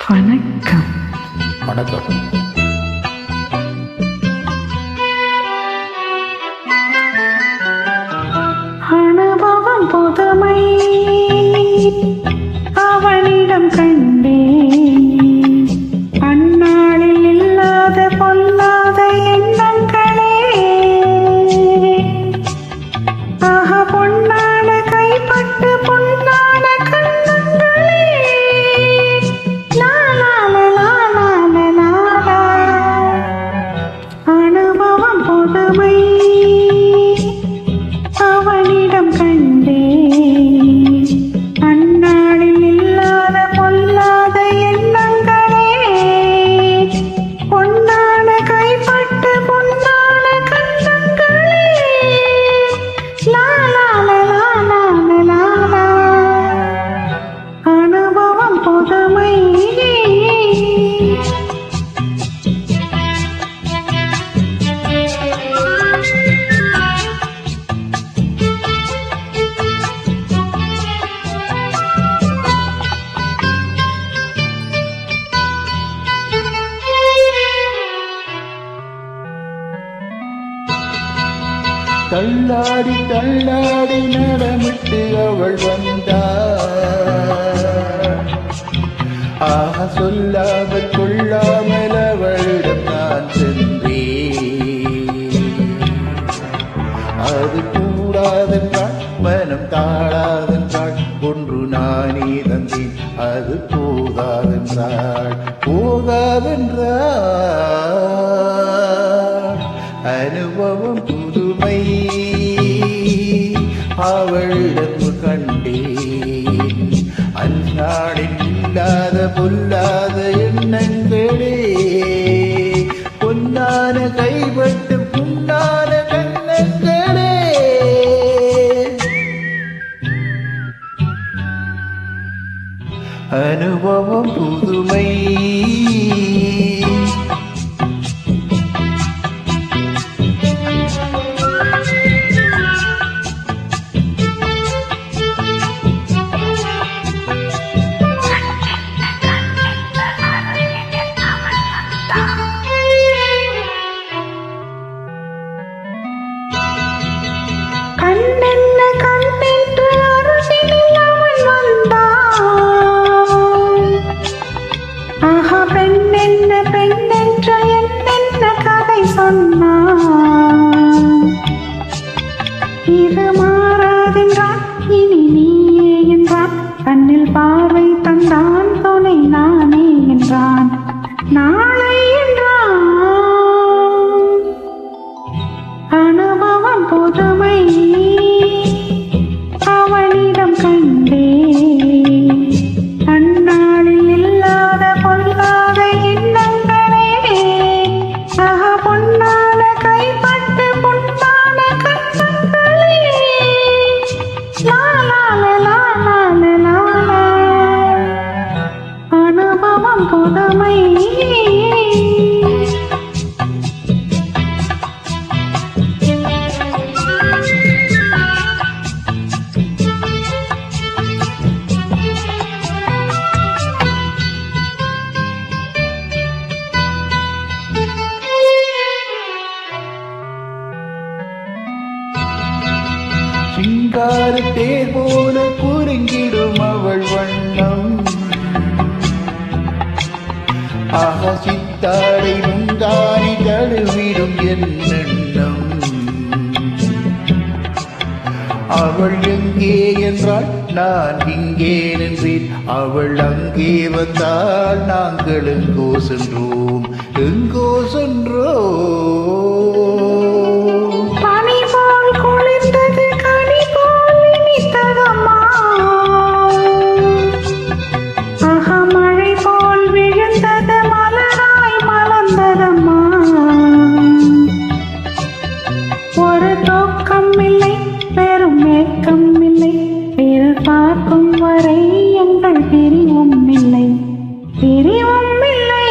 வணக்கம். வணக்கம். அனுபவம் புதுமை அவனிடம் கண்டேன். அந்நாளில் இல்லாத பொல்லாத எண்ணங்களே ஆக பொன்னான கைப்பட்டு பொன்னான கண்ணங்களே அனுபவம் புதுமை அவனிடம் கண்டேன். அந்நாளில் இல்லாத பொல்லாத எண்ணங்களே பொன்னான கைப்பட்டு பொன்னான கண்ணங்களே அனுபவம் புதுமை. தள்ளாடி தள்ளாடி நடமிட்டு அவள் வந்தாள். ஆக சொல்லாமல் கொள்ளாமல் அவளிடம் நான் சென்றேன். அது கூடாதென்றாள், மனம் தாழாதென்றாள், ஒன்று நானே தந்தேன். அது போகாதென்றாள், அனுபவம் புதுமை அவளிடம் கண்டேன். அந்நாளில் இல்லாத பொல்லாத எண்ணங்களே பொன்னான கைப்பட்டு பொன்னான கண்ணங்களே அனுபவம் புதுமை. கண்ணென்ன கண்ணென்று அருகில் அவன் வந்தான். ஆஹா பெண்ணென்ன பெண்ணென்ற என்னென்ன கதை சொன்னான். இது மாறாதென்றான், இனி நீயே என்றான். கண்ணில் பார்வை தந்தான், துணை நானே என்றான். நாளை என்றான். அனுபவம் புதுமை அவனிடம் கண்டேன். அந்நாளில் இல்லாத பொல்லாத எண்ணங்களே ஆக பொன்னான கைப்பட்டு பொன்னான கண்ணங்களே அனுபவம் புதுமை. சிங்கார தேர் போல குறுங்கிடும் அவள் வண்ணம். ஆக சித்தாடை முந்தானி தழுவிடும் என்னெண்ணம். அவள் எங்கே என்றால் நான் இங்கே நின்றேன். அவள் அங்கே வந்தால் நாங்கள் எங்கோ சென்றோம். பார்க்கும் வரை எங்கள் பிரிவும் இல்லை, பிரிவும் இல்லை.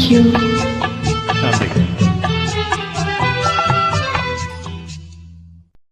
you